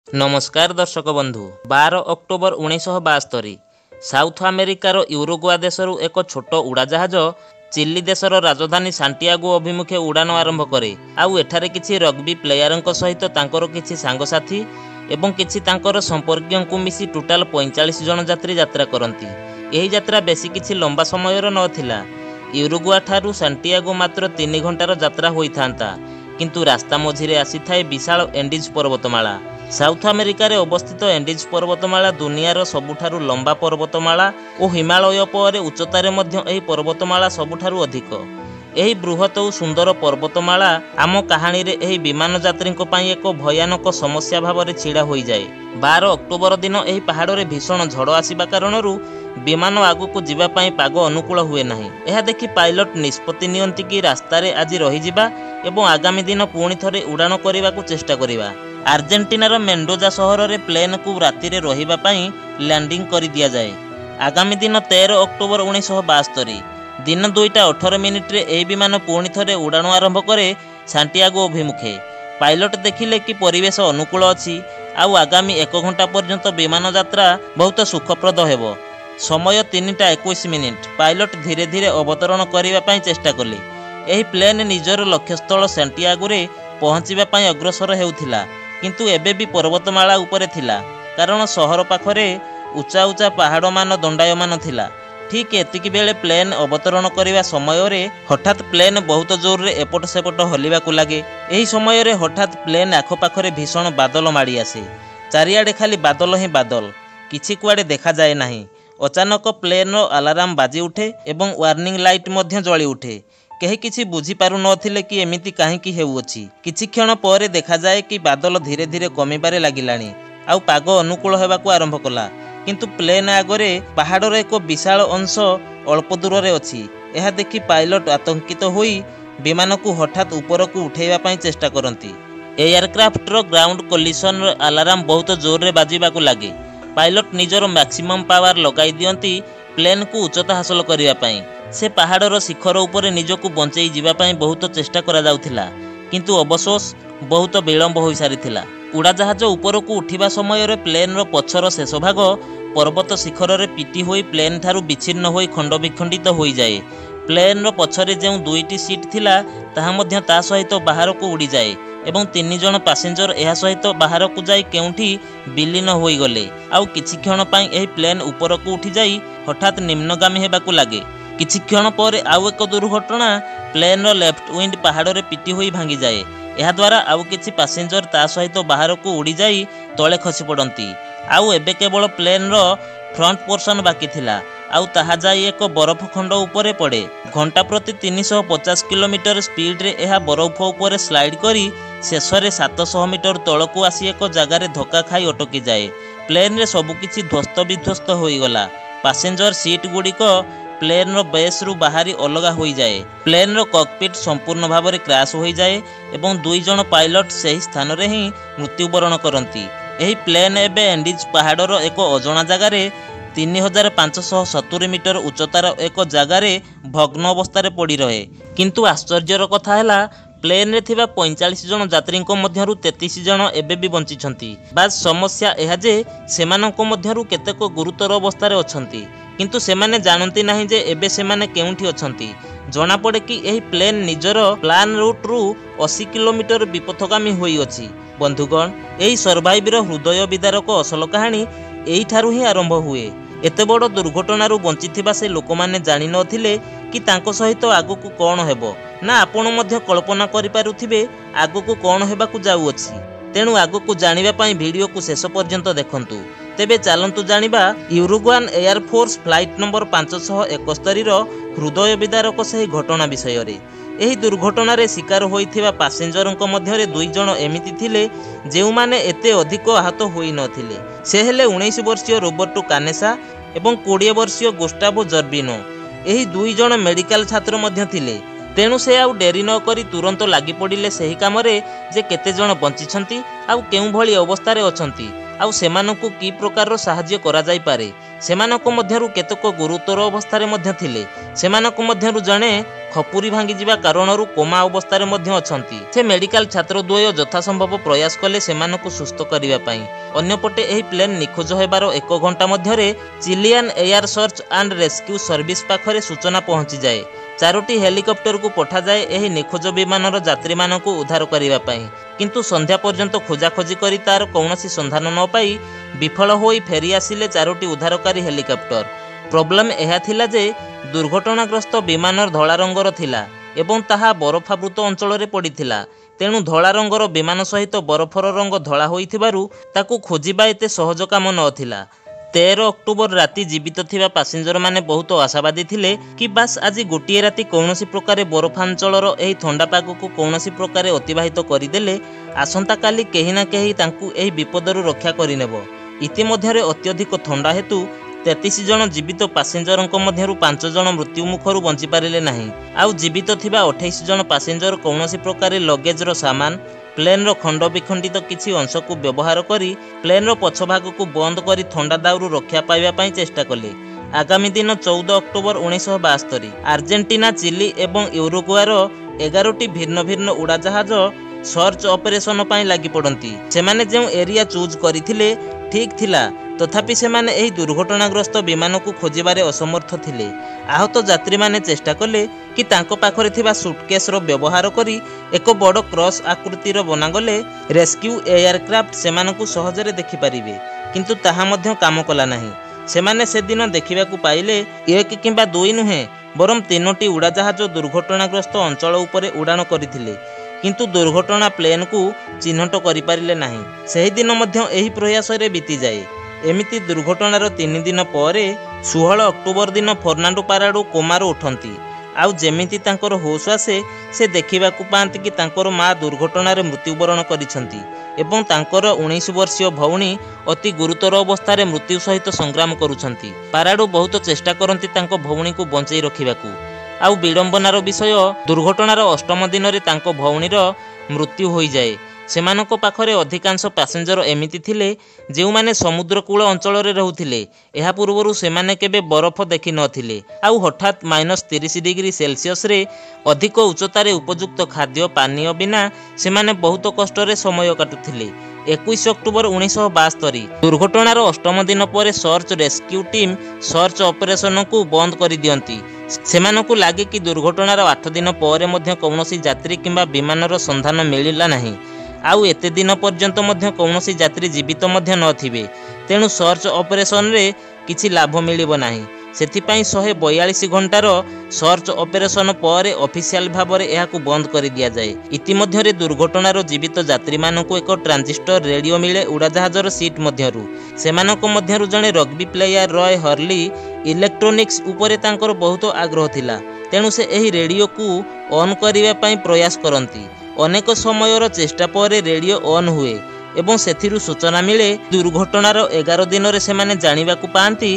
नमस्कार दर्शक बंधु 12 अक्टोबर 1972 साउथ अमेरिकार यूरुग्वे देशर एक छोट उड़ाजाहाज चिली देशर राजधानी सांटियागो अभिमुखे उड़ान आरंभ करे। आउ एठारे किछि रग्बी प्लेयरଙ୍କ सहित तांकर किछि सांगसाथी एवं किछि तांकर संपर्कीयଙ୍କୁ मिसी टोटाल 45 जन यात्री यात्रा करती। एही यात्रा बेसी किछि लंबा समयर नथिला। यूरुग्वे ठारू सांटियागो मात्र 3 घंटार यात्रा होइथांता, किंतु रास्ता मझिरे आसी थाए विशाल एंडीज पर्वतमाला। साउथ अमेरिकार अवस्थित एंडीज पर्वतमाला दुनियार सबुठारु लंबा पर्वतमाला और हिमालय पर उच्चतार मध्य एही पर्वतमाला सबुठारु अधिक। एही बृहत और सुंदर पर्वतमाला आम कहानी रे एही विमान यात्रींको पई एक भयानक समस्या भाव छिड़ा हो जाए। 12 अक्टोबर दिन एही पहाड़ रे भीषण झड़ आसिबा कारणरू विमान आगु जीवा पई पाग अनुकूल हुए नाही। एहा देखि पायलट निष्पत्ति नियंती कि रास्ता रे आज रही जिबा एवं आगामी दिन पुणी थरे उड़ान करने चेष्टा करिबा। आर्जेंटीनार मेंडोजा सहर में प्लेन को राति रे रहिबा पई लैंडिंग कर दिया जाए। आगामी दिन 13 अक्टोबर 1972 दिन 2:18 रे एही विमान पुणी थरे उड़ान आरंभ करे सांटियागो अभिमुखे। पायलट देखिले कि परिवेश अनुकूल अछि आउ आगामी 1 घंटा पर्यंत विमान यात्रा बहुत सुखप्रद हेबो। समय 3:21। पायलट धीरे धीरे अवतरण करने पई चेष्टा कले। एही प्लेन निजर लक्ष्यस्थल सांटियागो रे पहुँचीबा पई अग्रसर हेउथिला, किंतु एबे भी पर्वतमाला उपरे थिला, कारण सहर पाखरे उच्चा उच्चा पहाड़ मान दंडायमान थिला। ठीक एतिकी बेले प्लेन अवतरण करने समय रे हठात प्लेन बहुत जोर रे एपट सेपट हलिबाकु लागे। एही समय रे हठात प्लेन आखपाखरे भीषण बादल माड़ी आसे। चारिआडे खाली बादल ही बादल, किछि कुआडे देखा जाए नाही। अचानक प्लेन रो अलार्म बाजी उठे एवं वार्निंग लाइट मध्य जଳି उठे। केही किछि बुझी पारु नथिले कि एमिति काहेकि हेउअछि। किछि क्षण पर देखा जाए कि बादल धीरे धीरे कमिबारे लागिलानी आउ पाग अनुकूल हेबाकु आरंभ कला, किंतु प्लेन आगरे पहाड़र एक विशाल अंश अल्प दूर रे अछि। एहा देखि पायलट आतंकित होई विमान को हठात ऊपर को उठेबा पई चेष्टा करंती। एयरक्राफ्ट रो ग्राउंड कोलिशन अलार्म बहुत जोर रे बाजिबाकु लागे। पायलट निजर मैक्सिमम पावर लगाई दियंती प्लेन को उच्चता हासिल करिया पई। से पहाड़र शिखर उपरे निजको बंचई जीवा पई बहुत चेष्टा करा जाउथिला, किंतु अवशोष बहुत विलंब हो सारिथिला। उड़ाजाहाज ऊपर को उठिबा समय रे प्लेन रो पछर शेष भाग पर्वत शिखर रे पिटी होई प्लेन थारु विच्छिन्न होई खंड विखंडित हो जाए। प्लेन रो पछरे जेउ 2टी सीट थिला ताहा मध्य ता सहित बाहर को उड़ी जाए एवं 3 जन पैसेंजर एहा सहित बाहर को जाई केउठी विलीन होई गले। आउ किछि क्षण पई एही प्लेन ऊपर को उठी जाई हठात निम्नगामी हेबाकु लागे। किछि क्षण पर आउ एक दुर्घटना, प्लेन रो लेफ्ट विंड पहाड़ रे पिटी होई भांगी जाए। एहा द्वारा आउ किछि पैसेंजर ता सहित बाहर को उड़ी जाई तळे खसी पड़ंती। आउ एबे केवल प्लेन रो फ्रंट पोर्शन बाकी थिला, आउ ताहा जाई एक बरफ खंड उपरे पड़े। घंटा प्रति 350 किलोमीटर स्पीड रे एहा बरफ उपरे स्लाइड करी शेष रे 700 मीटर तळकू आसी एक जगह रे धक्का खाई अटकी जाए। प्लेन रे सब किछि ध्वस्त विध्वस्त होई गला। पैसेंजर सीट गुड़िक प्लेन रो बेस रु बाहरी अलगा हो जाए। प्लेन रो कॉकपिट संपूर्ण भाव में क्रैश हो जाए एवं 2 जन पायलट सही स्थान रे ही मृत्युवरण करती। एही प्लेन एबे एंडीज पहाड़र एक अजणा जगार 3570 मीटर उच्चतार एक जगार भग्न अवस्था पड़ी रहे। किंतु आश्चर्यर कथा है प्लेन रे थिबा 45 जन यात्री मध्यरु 33 जन एबे भी बंचिछंती। बास समस्या एहा जे सेमानंको मध्यरु केतेक गुरुतर अवस्था रे अछंती, किंतु सेमाने जानती नहीं जे एबे सेमाने केउठी अछंती। जना पड़े कि एही प्लेन निजर प्लान रूट रु 80 किलोमीटर विपथगामी होई अछि। बंधुगण, एही सर्वाइवर हृदय विदारक असल कहानी एही ठारू ही आरंभ हुए। एते बड़ दुर्घटना रु बंचिथिबा से लोक माने जानि नथिले कि तांको सहित आगुकु कोन हेबो ना आपण मध्य कल्पना करि पारुथिबे आगुकु कोन हेबाकु जाउ अछि। तेणु आगुकु जानिबा पई वीडियो को शेष पर्यंत देखंतु। तेबे चालंतु जानिबा यूरुग्वान एयरफोर्स फ्लाइट नंबर 571 रो हृदय विदारक सही घटना विषय रे। एही दुर्घटना रे शिकार होइथिबा पैसेंजरଙ୍କ मध्यरे 2 जन एमिति थिले जेउ माने एते अधिक आहत होई नथिले। से हेले 19 वर्षीय रोबर्टो कानेसा एवं 20 वर्षीय गुस्टावो जर्बिनो। एही 2 जन मेडिकल छात्र मध्य थिले। तेणु से आउ डेरी न करी तुरंत लागि पड़िले सही काम रे जे केते जन बंचिछंती आउ केउ भली अवस्था रे अछंती आउ सेमानकु की प्रकार रो सहाय्य करा जाई पारे। सेमानक मध्यरु केतक गुरुतर अवस्था रे मध्य थिले। सेमानक मध्यरु जणे ଖପୁରୀ ଭାଙ୍ଗିଯିବା କାରଣରୁ କୋମା ଅବସ୍ଥାରେ ମଧ୍ୟ ଅଛନ୍ତି। ସେ ମେଡିକାଲ ଛାତ୍ରଦ୍ୱୟ ଯଥାସମ୍ଭବ ପ୍ରୟାସ କଲେ ସେମାନଙ୍କୁ ସୁସ୍ଥ କରିବା ପାଇଁ। ଅନ୍ୟପଟେ ଏହି ପ୍ଲେନ୍ ନିଖୋଜ ହେବାର 1 ଘଣ୍ଟା ମଧ୍ୟରେ Chilean air search and rescue service ପାଖରେ ସୂଚନା ପହଞ୍ଚିଯାଏ। 4ଟି ହେଲିକପ୍ଟରକୁ ପଠାଯାଏ ଏହି ନିଖୋଜ ବିମାନର ଯାତ୍ରୀମାନଙ୍କୁ ଉଦ୍ଧାର କରିବା ପାଇଁ। କିନ୍ତୁ ସନ୍ଧ୍ୟା ପର୍ଯ୍ୟନ୍ତ ଖୋଜାଖୋଜି କରି ତାର କୌଣସି ସନ୍ଧାନ ନ ପାଇ ବିଫଳ ହୋଇ ଫେରି ଆସିଲେ 4ଟି ଉଦ୍ଧାରକାରୀ ହେଲିକପ୍ଟର। ପ୍ରୋବ୍ଲେମ୍ ଏହା ଥିଲା ଯେ ଦୁର୍ଘଟଣାଗ୍ରସ୍ତ ବିମାନର ଧଳା ରଙ୍ଗର ଥିଲା ଏବଂ ତାହା ବରଫାବୃତ ଅଞ୍ଚଳରେ ପଡ଼ିଥିଲା। ତେଣୁ ଧଳା ରଙ୍ଗର ବିମାନ ସହିତ ବରଫର ରଙ୍ଗ ଧଳା ହୋଇଥିବାରୁ ତାକୁ ଖୋଜିବା ଏତେ ସହଜ କାମ ନଥିଲା। 13 ଅକ୍ଟୋବର ରାତି ଜୀବିତ ଥିବା ପାସେଞ୍ଜରମାନେ ବହୁତ ଆଶାବାଦୀ ଥିଲେ କି ବାସ୍ ଆଜି ଗୋଟିଏ ରାତି କୌଣସି ପ୍ରକାରେ ବରଫାଞ୍ଚଳର ଏହି ଥଣ୍ଡା ପାଗକୁ କୌଣସି ପ୍ରକାରେ ଅତିବାହିତ କରିଦେଲେ ଆସନ୍ତାକାଲି କେହି ନା କେହି ତାଙ୍କୁ ଏହି ବିପଦରୁ ରକ୍ଷା କରିନେବ। ଇତିମଧ୍ୟରେ ଅତ୍ୟଧିକ ଥଣ୍ଡା ହେତୁ 33 ଜଣ ଜୀବିତ ପାସେଞ୍ଜରଙ୍କ ମଧ୍ୟରୁ 5 ଜଣ ମୃତ୍ୟୁ ମୁଖରୁ ବଞ୍ଚିପାରିଲେ ନାହିଁ। ଆଉ ଜୀବିତ ଥିବା 28 ଜଣ ପାସେଞ୍ଜର କୌଣସି ପ୍ରକାରେ ଲଗେଜର ସାମାନ, ପ୍ଲେନ୍ର ଖଣ୍ଡ ବିଖଣ୍ଡିତ କିଛି ଅଂଶକୁ ବ୍ୟବହାର କରି ପ୍ଲେନ୍ର ପଛଭାଗକୁ ବନ୍ଦ କରି ଥଣ୍ଡା ଦାଉରୁ ରକ୍ଷା ପାଇବା ପାଇଁ ଚେଷ୍ଟା କଲେ। ଆଗାମୀ ଦିନ 14 ଅକ୍ଟୋବର 1972 ଆର୍ଜେଣ୍ଟିନା, ଚିଲି ଏବଂ ୟୁରୁଗୁଆର 11ଟି ଭିନ୍ନ ଭିନ୍ନ ଉଡ଼ାଜାହାଜ ସର୍ଚ୍ଚ ଅପରେସନ ପାଇଁ ଲାଗି ପଡ଼ନ୍ତି। ସେମାନେ ଯେଉଁ ଏରିଆ ଚୁଜ୍ କରିଥିଲେ ଠିକ୍ ଥିଲା, ତଥାପି ସେମାନେ ଏହି ଦୁର୍ଘଟଣାଗ୍ରସ୍ତ ବିମାନକୁ ଖୋଜିବାରେ ଅସମର୍ଥ ଥିଲେ। ଆହତ ଯାତ୍ରୀମାନେ ଚେଷ୍ଟା କଲେ କି ତାଙ୍କ ପାଖରେ ଥିବା ସୁଟକେସ୍ର ବ୍ୟବହାର କରି ଏକ ବଡ଼ କ୍ରସ୍ ଆକୃତିର ବନାଗଲେ ରେସ୍କ୍ୟୁ ଏୟାରକ୍ରାଫ୍ଟ ସେମାନଙ୍କୁ ସହଜରେ ଦେଖିପାରିବେ, କିନ୍ତୁ ତାହା ମଧ୍ୟ କାମ କଲା ନାହିଁ। ସେମାନେ ସେଦିନ ଦେଖିବାକୁ ପାଇଲେ 1 କିମ୍ବା 2 ନୁହେଁ, ବରଂ 3ଟି ଉଡ଼ାଜାହାଜ ଦୁର୍ଘଟଣାଗ୍ରସ୍ତ ଅଞ୍ଚଳ ଉପରେ ଉଡ଼ାଣ କରିଥିଲେ, କିନ୍ତୁ ଦୁର୍ଘଟଣା ପ୍ଲେନ୍କୁ ଚିହ୍ନଟ କରିପାରିଲେ ନାହିଁ। ସେହିଦିନ ମଧ୍ୟ ଏହି ପ୍ରୟାସରେ ବିତିଯାଏ। ଏମିତି ଦୁର୍ଘଟଣାର 3 ଦିନ ପରେ 16 ଅକ୍ଟୋବର ଦିନ ଫର୍ଣ୍ଣାଣ୍ଡୋ ପାରାଡୋ କୋମାରୁ ଉଠନ୍ତି। ଆଉ ଯେମିତି ତାଙ୍କର ହୋସ ଆସେ, ସେ ଦେଖିବାକୁ ପାଆନ୍ତି କି ତାଙ୍କର ମା ଦୁର୍ଘଟଣାରେ ମୃତ୍ୟୁବରଣ କରିଛନ୍ତି ଏବଂ ତାଙ୍କର 19 ବର୍ଷୀୟ ଭଉଣୀ ଅତି ଗୁରୁତର ଅବସ୍ଥାରେ ମୃତ୍ୟୁ ସହିତ ସଂଗ୍ରାମ କରୁଛନ୍ତି। ପାରାଡୋ ବହୁତ ଚେଷ୍ଟା କରନ୍ତି ତାଙ୍କ ଭଉଣୀକୁ ବଞ୍ଚାଇ ରଖିବାକୁ। ଆଉ ବିଡ଼ମ୍ବନାର ବିଷୟ, ଦୁର୍ଘଟଣାର 8ମ ଦିନରେ ତାଙ୍କ ଭଉଣୀର ମୃତ୍ୟୁ ହୋଇଯାଏ। ସେମାନଙ୍କ ପାଖରେ ଅଧିକାଂଶ ପାସେଞ୍ଜର ଏମିତି ଥିଲେ ଯେଉଁମାନେ ସମୁଦ୍ରକୂଳ ଅଞ୍ଚଳରେ ରହୁଥିଲେ। ଏହା ପୂର୍ବରୁ ସେମାନେ କେବେ ବରଫ ଦେଖିନଥିଲେ। ଆଉ ହଠାତ୍ -30 ଡିଗ୍ରୀ ସେଲସିୟସରେ ଅଧିକ ଉଚ୍ଚତାରେ ଉପଯୁକ୍ତ ଖାଦ୍ୟ ପାନୀୟ ବିନା ସେମାନେ ବହୁତ କଷ୍ଟରେ ସମୟ କାଟୁଥିଲେ। 21 ଅକ୍ଟୋବର 1972 ଦୁର୍ଘଟଣାର 8ମ ଦିନ ପରେ ସର୍ଚ୍ଚ ରେସ୍କ୍ୟୁ ଟିମ୍ ସର୍ଚ୍ଚ ଅପରେସନକୁ ବନ୍ଦ କରିଦିଅନ୍ତି। ସେମାନଙ୍କୁ ଲାଗେ କି ଦୁର୍ଘଟଣାର 8 ଦିନ ପରେ ମଧ୍ୟ କୌଣସି ଯାତ୍ରୀ କିମ୍ବା ବିମାନର ସନ୍ଧାନ ମିଳିଲା ନାହିଁ, ଆଉ ଏତେ ଦିନ ପର୍ଯ୍ୟନ୍ତ ମଧ୍ୟ କୌଣସି ଯାତ୍ରୀ ଜୀବିତ ମଧ୍ୟ ନଥିବେ। ତେଣୁ ସର୍ଚ୍ଚ ଅପରେସନରେ କିଛି ଲାଭ ମିଳିବ ନାହିଁ। ସେଥିପାଇଁ 142 ଘଣ୍ଟାର ସର୍ଚ୍ଚ ଅପରେସନ ପରେ ଅଫିସିଆଲ ଭାବରେ ଏହାକୁ ବନ୍ଦ କରିଦିଆଯାଏ। ଇତିମଧ୍ୟରେ ଦୁର୍ଘଟଣାର ଜୀବିତ ଯାତ୍ରୀମାନଙ୍କୁ ଏକ ଟ୍ରାଞ୍ଜିଷ୍ଟର ରେଡ଼ିଓ ମିଳେ ଉଡ଼ାଜାହାଜର ସିଟ୍ ମଧ୍ୟରୁ। ସେମାନଙ୍କ ମଧ୍ୟରୁ ଜଣେ rugby player Roy Hurley electronics ଉପରେ ତାଙ୍କର ବହୁତ ଆଗ୍ରହ ଥିଲା, ତେଣୁ ସେ ଏହି ରେଡ଼ିଓକୁ ଅନ୍ କରିବା ପାଇଁ ପ୍ରୟାସ କରନ୍ତି। ଅନେକ ସମୟର ଚେଷ୍ଟା ପରେ ରେଡ଼ିଓ ଅନ୍ ହୁଏ ଏବଂ ସେଥିରୁ ସୂଚନା ମିଳେ। ଦୁର୍ଘଟଣାର 11 ଦିନରେ ସେମାନେ ଜାଣିବାକୁ ପାଆନ୍ତି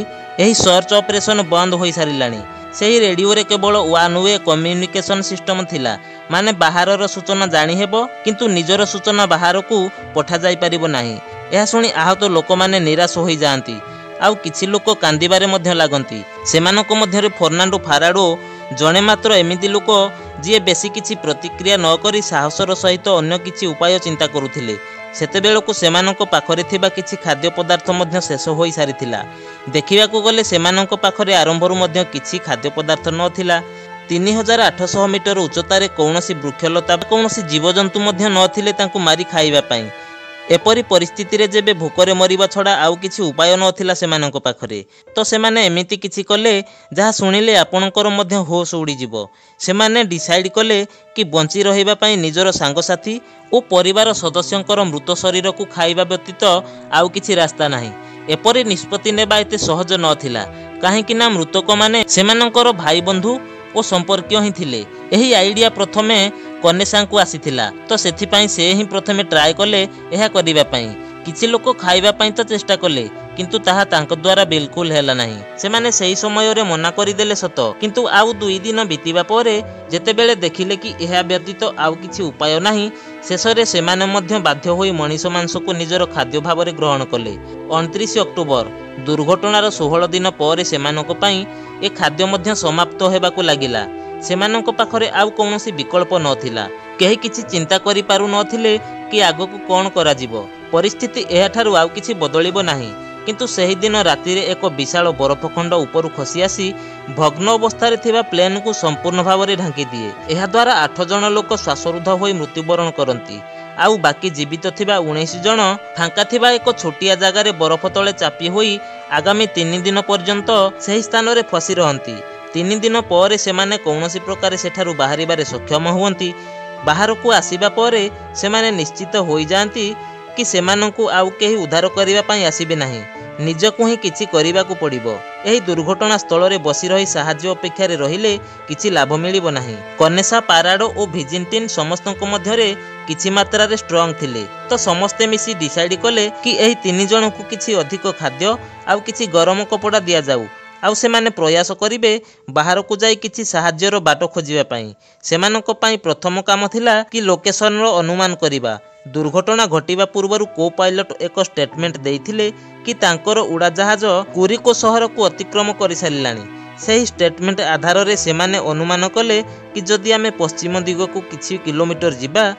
ଏହି ସର୍ଚ୍ଚ ଅପରେସନ ବନ୍ଦ ହୋଇସାରିଲାଣି। ସେହି ରେଡ଼ିଓରେ କେବଳ ୱାନ୍ ୱେ କମ୍ୟୁନିକେସନ ସିଷ୍ଟମ ଥିଲା, ମାନେ ବାହାରର ସୂଚନା ଜାଣିହେବ କିନ୍ତୁ ନିଜର ସୂଚନା ବାହାରକୁ ପଠାଯାଇପାରିବ ନାହିଁ। ଏହା ଶୁଣି ଆହତ ଲୋକମାନେ ନିରାଶ ହୋଇଯାଆନ୍ତି, ଆଉ କିଛି ଲୋକ କାନ୍ଦିବାରେ ମଧ୍ୟ ଲାଗନ୍ତି। ସେମାନଙ୍କ ମଧ୍ୟରେ ଫର୍ଣ୍ଣାଣ୍ଡୋ ପାରାଡୋ ଜଣେ ମାତ୍ର ଏମିତି ଲୋକ ଯିଏ ବେଶୀ କିଛି ପ୍ରତିକ୍ରିୟା ନ କରି ସାହସର ସହିତ ଅନ୍ୟ କିଛି ଉପାୟ ଚିନ୍ତା କରୁଥିଲେ। ସେତେବେଳକୁ ସେମାନଙ୍କ ପାଖରେ ଥିବା କିଛି ଖାଦ୍ୟ ପଦାର୍ଥ ମଧ୍ୟ ଶେଷ ହୋଇସାରିଥିଲା। ଦେଖିବାକୁ ଗଲେ ସେମାନଙ୍କ ପାଖରେ ଆରମ୍ଭରୁ ମଧ୍ୟ କିଛି ଖାଦ୍ୟ ପଦାର୍ଥ ନଥିଲା। 3800 ମିଟର ଉଚ୍ଚତାରେ କୌଣସି ବୃକ୍ଷଲତା ବା କୌଣସି ଜୀବଜନ୍ତୁ ମଧ୍ୟ ନଥିଲେ ତାଙ୍କୁ ମାରି ଖାଇବା ପାଇଁ। ଏପରି ପରିସ୍ଥିତିରେ ଯେବେ ଭୋକରେ ମରିବା ଛଡ଼ା ଆଉ କିଛି ଉପାୟ ନଥିଲା ସେମାନଙ୍କ ପାଖରେ, ତ ସେମାନେ ଏମିତି କିଛି କଲେ ଯାହା ଶୁଣିଲେ ଆପଣଙ୍କର ମଧ୍ୟ ହୋସ ଉଡ଼ିଯିବ। ସେମାନେ ଡିସାଇଡ୍ କଲେ କି ବଞ୍ଚି ରହିବା ପାଇଁ ନିଜର ସାଙ୍ଗସାଥୀ ଓ ପରିବାର ସଦସ୍ୟଙ୍କର ମୃତ ଶରୀରକୁ ଖାଇବା ବ୍ୟତୀତ ଆଉ କିଛି ରାସ୍ତା ନାହିଁ। ଏପରି ନିଷ୍ପତ୍ତି ନେବା ଏତେ ସହଜ ନଥିଲା, କାହିଁକି ନା ମୃତକମାନେ ସେମାନଙ୍କର ଭାଇ ବନ୍ଧୁ ଓ ସମ୍ପର୍କୀୟ ହିଁ ଥିଲେ। ଏହି ଆଇଡ଼ିଆ ପ୍ରଥମେ କନେସାଙ୍କୁ ଆସିଥିଲା, ତ ସେଥିପାଇଁ ସେ ହିଁ ପ୍ରଥମେ ଟ୍ରାଏ କଲେ ଏହା କରିବା ପାଇଁ। କିଛି ଲୋକ ଖାଇବା ପାଇଁ ତ ଚେଷ୍ଟା କଲେ, କିନ୍ତୁ ତାହା ତାଙ୍କ ଦ୍ୱାରା ବିଲକୁଲ ହେଲା ନାହିଁ। ସେମାନେ ସେହି ସମୟରେ ମନା କରିଦେଲେ ସତ, କିନ୍ତୁ ଆଉ 2 ଦିନ ବିତିବା ପରେ ଯେତେବେଳେ ଦେଖିଲେ କି ଏହା ବ୍ୟତୀତ ଆଉ କିଛି ଉପାୟ ନାହିଁ, ଶେଷରେ ସେମାନେ ମଧ୍ୟ ବାଧ୍ୟ ହୋଇ ମଣିଷ ମାଂସକୁ ନିଜର ଖାଦ୍ୟ ଭାବରେ ଗ୍ରହଣ କଲେ। 29 ଅକ୍ଟୋବର ଦୁର୍ଘଟଣାର 16 ଦିନ ପରେ ସେମାନଙ୍କ ପାଇଁ ଏ ଖାଦ୍ୟ ମଧ୍ୟ ସମାପ୍ତ ହେବାକୁ ଲାଗିଲା। सेमानंको पाखरे आउ कौनसी विकल्प नथिला। केही किछि चिंता करि पारु नथिले कि आगकु कोन करा जिवो। परिस्थिति एठारु आउ किछि बदलिबो नाही। किंतु सही दिन राति रे एक विशाल बरफखंड उपरु खसी आसी भग्न अवस्था थिबा प्लेन को संपूर्ण भाव में ढांकी दिए। एहा द्वारा 8 जन लोक श्वासरुद्ध होई मृत्युवरण करती। आउ बाकी जीवित थिबा 19 जन फांका थिबा एक छोटिया जगार बरफ तले चापी होई आगामी 3 दिन पर्यंत सही स्थान रे फसी रहंती। 3 दिन पर सेमाने कौनसी प्रकार सेठारु बाहरिबारे सक्षम हुवंती। बाहर को आसीबा परे सेमाने निश्चित होई जांती कि सेमानंकु आउ केही उद्धार करिबा पई आसीबे नाही। निजकु ही किछि करिबाकु पड़िबो। एही दुर्घटना स्थल रे बसी रही साहाय्य अपेक्षा रे रहिले किछि लाभ मिलिबो नाही। कनेसा, पाराडो और भिजिंटिन समस्तक मध्यरे किछि मात्रा रे स्ट्रांग थिले। तो समस्ते मिसी डिसाइड कले कि एही 3 जन को किछि अधिक खाद्य आउ किछि गरम कपड़ा दिया जाऊ। आउ सेमाने प्रयास करिवे बाहर को जाई किछि साहाय्यर बाट खोजिबा पई। सेमानक पई प्रथम काम थिला कि लोकेशन रो अनुमान करिबा। दुर्घटना घटिबा पूर्वरु को पायलट एक स्टेटमेंट देइथिले कि तांकर उड़ाजाहाज कुरिको शहर को अतिक्रम करि सारिलानी। सही स्टेटमेंट आधार रे सेमाने अनुमान कले कि जदि आमे पश्चिम दिग को किछि किलोमीटर जिबा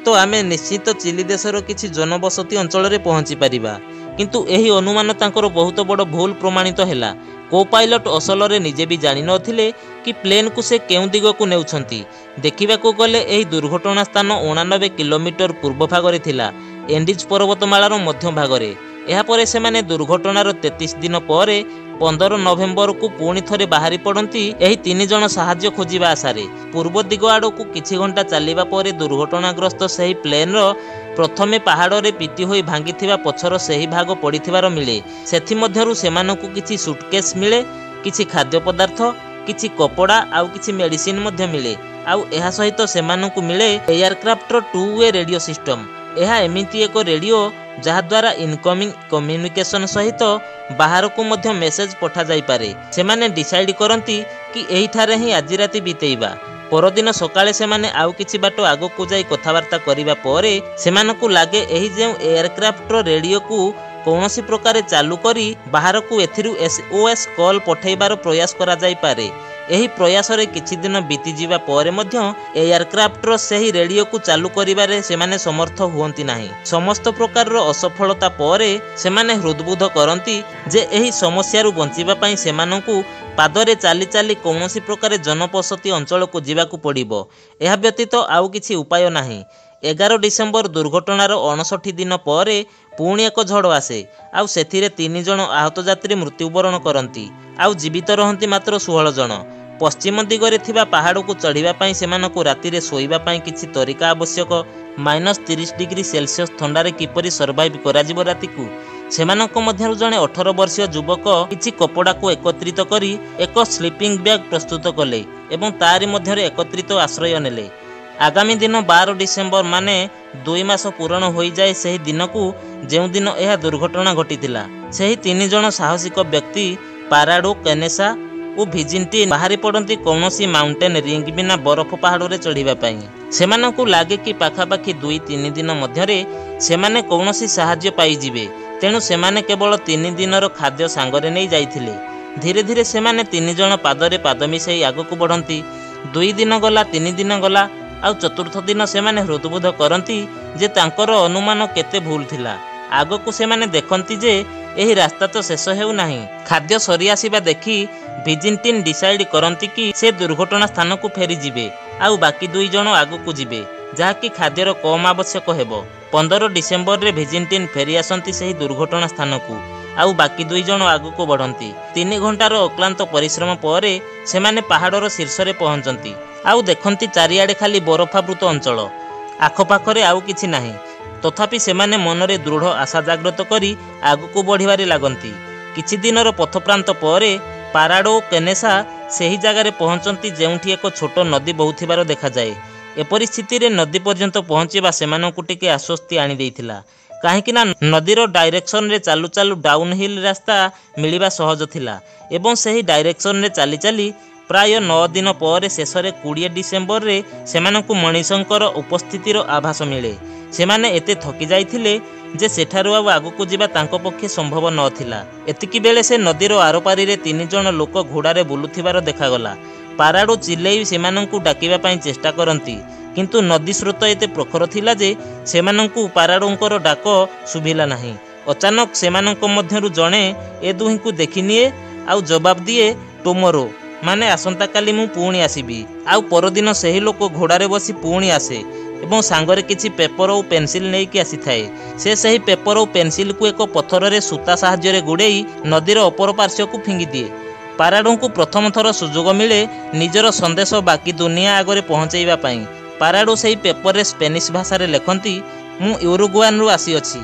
तो आमे निश्चित चिली देशर किछि जनबसती अंचल रे पहुंची परिबा। किंतु एही अनुमान तांकर बहुत बड़ भूल प्रमाणित हैला। को पायलट असल रे निजे भी जानि नथिले कि प्लेन को से केउ दिग को नेउछंती। देखिबाकू गले एही दुर्घटना स्थान 89 किलोमीटर पूर्व भागरे थिला, एंडीज पर्वतमालार मध्य भागरे। एहा परे सेमाने दुर्घटनार 33 दिन परे 15 नवेम्बर को पुणी थरे बाहरी पड़ती एही 3 जन साहाय्य खोजिबा आशारे। पूर्व दिग आड़ को किछि घंटा चलिबा परे दुर्घटनाग्रस्त सही प्लेन रो प्रथमे पहाड़ रे पिटी होई भांगिथिबा पछर सही भाग पड़िथिबार मिले। सेथि मध्यरु सेमानकु किछि सुटकेस मिले, किछि खाद्य पदार्थ, किछि कपड़ा आउ किछि मेडिसिन मध्य मिले। आउ एहा सहित सेमानकु मिले एयरक्राफ्ट रो 2 वे रेडियो सिस्टम। एहा एमिति एक रेडियो जहा द्वारा इनकमिंग कम्युनिकेशन सहित बाहर को मध्य मेसेज पठा जाई पारे। सेमाने डिसाइड करंती कि एही ठारे ही आज राति बितेइबा। परदिन सकाळे सेमाने आउ किछि बाटो आगो को जाई कथावार्ता करिबा परे सेमानकु लागे एही जेउ एयरक्राफ्ट रो रेडियो को कौनसी प्रकार चालू करी बाहर को एथिरु SOS कॉल पठेइबार प्रयास करा जाई पारे। एही प्रयास रे किछि दिन बीती जिबा परे मध्य एयरक्राफ्ट रो सही रेडियो को चालू करिबारे सेमाने समर्थ हुवंती नाही। समस्त प्रकार रो असफलता परे सेमाने हृदबोध करंती जे एही समस्या रु बंचिबा पई सेमानकु पादरे चाली चाली कौनसी प्रकार जनबसती अंचल को जीवाकू पड़िबो। एहा व्यतीत आउ किछि उपाय नाही। 11 डिसेम्बर दुर्घटनार 59 दिन परे पुणी एक झड़ आसे। आउ सेथिरे 3 जन आहत यात्री मृत्युवरण करती। आउ जीवित रहंती मात्र 16 जन। पश्चिम दिगरे थिबा पहाड़ को चढ़िबा पई सेमानकु राति रे सोइबा पई किछि तरीका आवश्यक। -30 डिग्री सेल्सियस ठंडारे किपरि सर्वाइव कराजिबो राति को। सेमानक मध्यरु जणे 18 वर्षीय युवक किछि कपड़ा को एकत्रित करी एक स्लीपिंग बैग प्रस्तुत कले एवं तारि मध्यरे एकत्रित आश्रय नेले। आगामी दिन 12 डिसेम्बर माने 2 मास पूर्ण हो जाए सही दिन को जो दिन यह दुर्घटना घटीथिला। सही 3 जन साहसिक व्यक्ति पाराडो, कनेसा और भिजिंटिन बाहरी पड़ती कौनसी माउंटेन रिंग बिना बरफ पहाड़ रे चढ़िबा पई। सेमानकु लागे कि पाखापाखि 2-3 दिन मध्यरे सेमाने कौनसी साहाय्य पाई जिवे। तेणु सेमाने केवल 3 दिनर खाद्य सांगरे नहीं जाइथिले। धीरे धीरे सेमाने 3 जन पादरे पाद मिसई आगकु बढ़ंती। 2 दिन गला, 3 दिन गला, आउ चतुर्थ दिन सेमाने हृदबोध करती जे तांकर अनुमान केते भूल थिला। आगकु सेमाने देखंती जे एही रास्ता तो शेष हेउ नाही। खाद्य सरी आसीबा देखी भिजिंटिन डिसाइड करंती कि से दुर्घटना स्थान को फेरी जिवे आउ बाकी 2 जन आगकु जिवे जहाँकि खाद्यर कम आवश्यक हेबो। 15 डिसेम्बर रे भिजिंटिन फेरी आसंती सही दुर्घटना स्थान को आउ बाकी 2 जन आगकु बढ़ंती। 3 घंटार अक्लांत परिश्रम परे सेमाने पहाड़र शीर्ष रे पहुंचंती। आउ देखंती चारिआडे खाली बरफावृत अंचल, आखपाखरे आउ किछि नाही। तथापि सेमाने मनरे दृढ़ आशा जागृत करी आगकु बढ़िबारे लागंती। किछि दिनर पथप्रांत परे पाराडो, कनेसा सही जगार पहुंचंती जेउठी एक छोट नदी बहुथिबार देखा जाए। एपरि स्थिति रे नदी पर्यंत पहुंचीबा सेमानकु टिके आश्वस्ति आनी देइथिला। काहेकि ना नदीर डायरेक्शन रे चालू चालू डाउन हिल रास्ता मिलिबा सहज थिला एवं सही डायरेक्शन रे चाली चाली प्राय 9 दिन पर शेष 20 डिसेम्बर रे सेमानकु मणिशंकर उपस्थितिर आभास मिले। सेमाने एते थकी जाइथिले जे सेठारु आगकु जिबा तांको पक्षे संभव नथिला। एतिकी बेले से नदीर आरपारी रे 3 जन लोक घोड़ारे बुलुथिबार देखागला। ପାରାଡୁ ଚିଲେଇ ସେମାନଙ୍କୁ ଡାକିବା ପାଇଁ ଚେଷ୍ଟା କରନ୍ତି, କିନ୍ତୁ ନଦୀ ସ୍ରୋତ ଏତେ ପ୍ରଖର ଥିଲା ଯେ ସେମାନଙ୍କୁ ପାରାଡୁଙ୍କର ଡାକ ଶୁଭିଲା ନାହିଁ। ଅଚାନକ ସେମାନଙ୍କ ମଧ୍ୟରୁ ଜଣେ ଏ ଦୁହିଁଙ୍କୁ ଦେଖିନିଏ ଆଉ ଜବାବ ଦିଏ, ଟୁମୋରୋ ମାନେ ଆସନ୍ତାକାଲି ମୁଁ ପୁଣି ଆସିବି। ଆଉ ପରଦିନ ସେହି ଲୋକ ଘୋଡ଼ାରେ ବସି ପୁଣି ଆସେ ଏବଂ ସାଙ୍ଗରେ କିଛି ପେପର ଓ ପେନସିଲ ନେଇକି ଆସିଥାଏ। ସେ ସେହି ପେପର ଓ ପେନସିଲକୁ ଏକ ପଥରରେ ସୂତା ସାହାଯ୍ୟରେ ଗୁଡ଼େଇ ନଦୀର ଅପର ପାର୍ଶ୍ୱକୁ ଫିଙ୍ଗିଦିଏ। ପାରାଡୁଙ୍କୁ ପ୍ରଥମ ଥର ସୁଯୋଗ ମିଳେ ନିଜର ସନ୍ଦେଶ ବାକି ଦୁନିଆ ଆଗରେ ପହଞ୍ଚାଇବା ପାଇଁ। ପାରାଡୁ ସେହି ପେପରରେ ସ୍ପେନିଶ ଭାଷାରେ ଲେଖନ୍ତି, ମୁଁ ୟୁରୁଗୁଆନରୁ ଆସିଅଛି।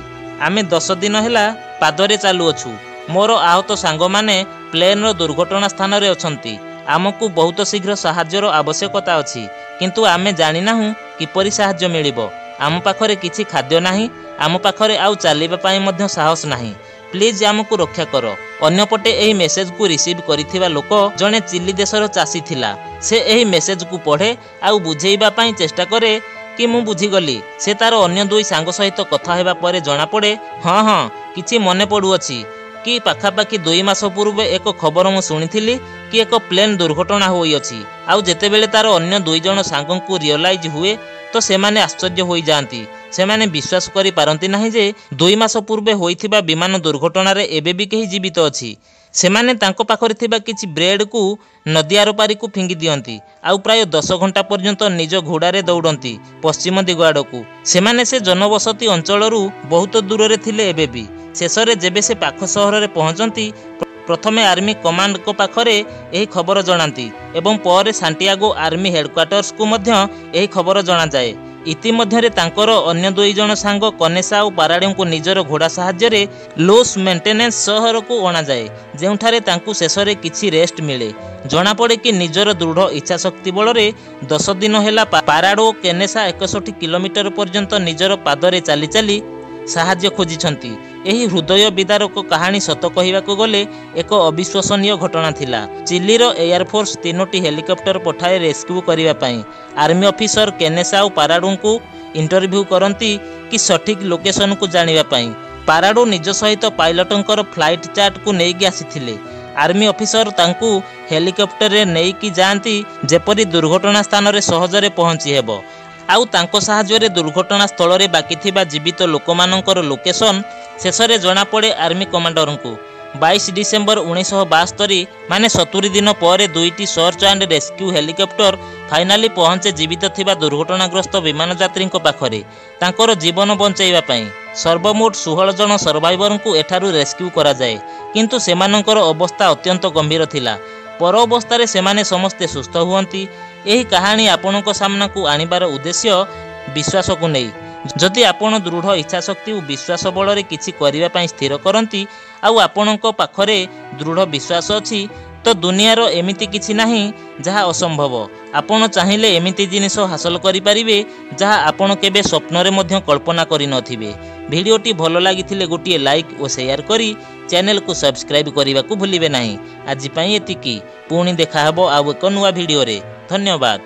ଆମେ 10 ଦିନ ହେଲା ପାଦରେ ଚାଲୁଅଛୁ। ମୋର ଆହତ ସାଙ୍ଗମାନେ ପ୍ଲେନ୍ର ଦୁର୍ଘଟଣା ସ୍ଥାନରେ ଅଛନ୍ତି। ଆମକୁ ବହୁତ ଶୀଘ୍ର ସାହାଯ୍ୟର ଆବଶ୍ୟକତା ଅଛି, କିନ୍ତୁ ଆମେ ଜାଣିନାହୁଁ କିପରି ସାହାଯ୍ୟ ମିଳିବ। ଆମ ପାଖରେ କିଛି ଖାଦ୍ୟ ନାହିଁ, ଆମ ପାଖରେ ଆଉ ଚାଲିବା ପାଇଁ ମଧ୍ୟ ସାହସ ନାହିଁ। ପ୍ଲିଜ୍ ଆମକୁ ରକ୍ଷା କର। ଅନ୍ୟପଟେ ଏହି ମେସେଜକୁ ରିସିଭ୍ କରିଥିବା ଲୋକ ଜଣେ ଚିଲି ଦେଶର ଚାଷୀ ଥିଲା। ସେ ଏହି ମେସେଜକୁ ପଢ଼େ ଆଉ ବୁଝେଇବା ପାଇଁ ଚେଷ୍ଟା କରେ କି ମୁଁ ବୁଝିଗଲି। ସେ ତାର ଅନ୍ୟ 2 ସାଙ୍ଗ ସହିତ କଥା ହେବା ପରେ ଜଣାପଡ଼େ, ହଁ କିଛି ମନେ ପଡ଼ୁଅଛି କି ପାଖାପାଖି 2 ମାସ ପୂର୍ବେ ଏକ ଖବର ମୁଁ ଶୁଣିଥିଲି କି ଏକ ପ୍ଲେନ୍ ଦୁର୍ଘଟଣା ହୋଇଅଛି। ଆଉ ଯେତେବେଳେ ତାର ଅନ୍ୟ 2 ଜଣ ସାଙ୍ଗଙ୍କୁ ରିଅଲାଇଜ୍ ହୁଏ ତ ସେମାନେ ଆଶ୍ଚର୍ଯ୍ୟ ହୋଇଯାଆନ୍ତି। ସେମାନେ ବିଶ୍ୱାସ କରିପାରନ୍ତି ନାହିଁ ଯେ 2 ମାସ ପୂର୍ବେ ହୋଇଥିବା ବିମାନ ଦୁର୍ଘଟଣାରେ ଏବେ ବି କେହି ଜୀବିତ ଅଛି। ସେମାନେ ତାଙ୍କ ପାଖରେ ଥିବା କିଛି ବ୍ରେଡ୍କୁ ନଦୀ ଆରପାରିକୁ ଫିଙ୍ଗି ଦିଅନ୍ତି ଆଉ ପ୍ରାୟ 10 ଘଣ୍ଟା ପର୍ଯ୍ୟନ୍ତ ନିଜ ଘୋଡ଼ାରେ ଦୌଡ଼ନ୍ତି ପଶ୍ଚିମ ଦିଗ ଆଡ଼କୁ। ସେମାନେ ସେ ଜନବସତି ଅଞ୍ଚଳରୁ ବହୁତ ଦୂରରେ ଥିଲେ ଏବେ ବି। ଶେଷରେ ଯେବେ ସେ ପାଖ ସହରରେ ପହଞ୍ଚନ୍ତି, ପ୍ରଥମେ ଆର୍ମି କମାଣ୍ଡଙ୍କ ପାଖରେ ଏହି ଖବର ଜଣାନ୍ତି ଏବଂ ପରେ ସାଣ୍ଟିଆଗୋ ଆର୍ମି ହେଡକ୍ୱାର୍ଟର୍ସକୁ ମଧ୍ୟ ଏହି ଖବର ଜଣାଯାଏ। ଇତିମଧ୍ୟରେ ତାଙ୍କର ଅନ୍ୟ 2 ଜଣ ସାଙ୍ଗ କନେସା ଓ ପାରାଡୁଙ୍କୁ ନିଜର ଘୋଡ଼ା ସାହାଯ୍ୟରେ ଲୋସ୍ ମେଣ୍ଟେନେନ୍ସ ସହରକୁ ଅଣାଯାଏ, ଯେଉଁଠାରେ ତାଙ୍କୁ ଶେଷରେ କିଛି ରେଷ୍ଟ ମିଳେ। ଜଣାପଡ଼େ କି ନିଜର ଦୃଢ଼ ଇଚ୍ଛାଶକ୍ତି ବଳରେ 10 ଦିନ ହେଲା ପାରାଡୁ ଓ କେନେସା 61 କିଲୋମିଟର ପର୍ଯ୍ୟନ୍ତ ନିଜର ପାଦରେ ଚାଲି ଚାଲି ସାହାଯ୍ୟ ଖୋଜିଛନ୍ତି। ଏହି ହୃଦୟ ବିଦାରକ କାହାଣୀ ସତ କହିବାକୁ ଗଲେ ଏକ ଅବିଶ୍ୱସନୀୟ ଘଟଣା ଥିଲା। ଚିଲିର ଏୟାରଫୋର୍ସ 3ଟି ହେଲିକପ୍ଟର ପଠାଏ ରେସ୍କ୍ୟୁ କରିବା ପାଇଁ। ଆର୍ମି ଅଫିସର କେନେସା ଓ ପାରାଡୁଙ୍କୁ ଇଣ୍ଟରଭ୍ୟୁ କରନ୍ତି କି ସଠିକ୍ ଲୋକେସନକୁ ଜାଣିବା ପାଇଁ। ପାରାଡୁ ନିଜ ସହିତ ପାଇଲଟଙ୍କର ଫ୍ଲାଇଟ୍ ଚାର୍ଟକୁ ନେଇକି ଆସିଥିଲେ। ଆର୍ମି ଅଫିସର ତାଙ୍କୁ ହେଲିକପ୍ଟରରେ ନେଇକି ଯାଆନ୍ତି ଯେପରି ଦୁର୍ଘଟଣା ସ୍ଥାନରେ ସହଜରେ ପହଞ୍ଚି ହେବ। ଆଉ ତାଙ୍କ ସାହାଯ୍ୟରେ ଦୁର୍ଘଟଣା ସ୍ଥଳରେ ବାକି ଥିବା ଜୀବିତ ଲୋକମାନଙ୍କର ଲୋକେସନ ଶେଷରେ ଜଣାପଡ଼େ ଆର୍ମି କମାଣ୍ଡରଙ୍କୁ। 22 ଡିସେମ୍ବର 1972 ମାନେ 70 ଦିନ ପରେ 2ଟି search and rescue helicopter finally ପହଞ୍ଚେ ଜୀବିତ ଥିବା ଦୁର୍ଘଟଣାଗ୍ରସ୍ତ ବିମାନ ଯାତ୍ରୀଙ୍କ ପାଖରେ ତାଙ୍କର ଜୀବନ ବଞ୍ଚାଇବା ପାଇଁ। ସର୍ବମୋଟ 16 ଜଣ ସର୍ଭାଇଭରଙ୍କୁ ଏଠାରୁ ରେସ୍କ୍ୟୁ କରାଯାଏ, କିନ୍ତୁ ସେମାନଙ୍କର ଅବସ୍ଥା ଅତ୍ୟନ୍ତ ଗମ୍ଭୀର ଥିଲା। ପର ଅବସ୍ଥାରେ ସେମାନେ ସମସ୍ତେ ସୁସ୍ଥ ହୁଅନ୍ତି। ଏହି କାହାଣୀ ଆପଣଙ୍କ ସାମ୍ନାକୁ ଆଣିବାର ଉଦ୍ଦେଶ୍ୟ ବିଶ୍ୱାସକୁ ନେଇ। ଯଦି ଆପଣ ଦୃଢ଼ ଇଚ୍ଛାଶକ୍ତି ଓ ବିଶ୍ୱାସ ବଳରେ କିଛି କରିବା ପାଇଁ ସ୍ଥିର କରନ୍ତି ଆଉ ଆପଣଙ୍କ ପାଖରେ ଦୃଢ଼ ବିଶ୍ୱାସ ଅଛି, ତ ଦୁନିଆର ଏମିତି କିଛି ନାହିଁ ଯାହା ଅସମ୍ଭବ। ଆପଣ ଚାହିଁଲେ ଏମିତି ଜିନିଷ ହାସଲ କରିପାରିବେ ଯାହା ଆପଣ କେବେ ସ୍ୱପ୍ନରେ ମଧ୍ୟ କଳ୍ପନା କରିନଥିବେ। ଭିଡ଼ିଓଟି ଭଲ ଲାଗିଥିଲେ ଗୋଟିଏ ଲାଇକ୍ ଓ ସେୟାର କରି ଚ୍ୟାନେଲକୁ ସବସ୍କ୍ରାଇବ୍ କରିବାକୁ ଭୁଲିବେ ନାହିଁ। ଆଜି ପାଇଁ ଏତିକି। ପୁଣି ଦେଖାହେବ ଆଉ ଏକ ନୂଆ ଭିଡ଼ିଓରେ। ଧନ୍ୟବାଦ।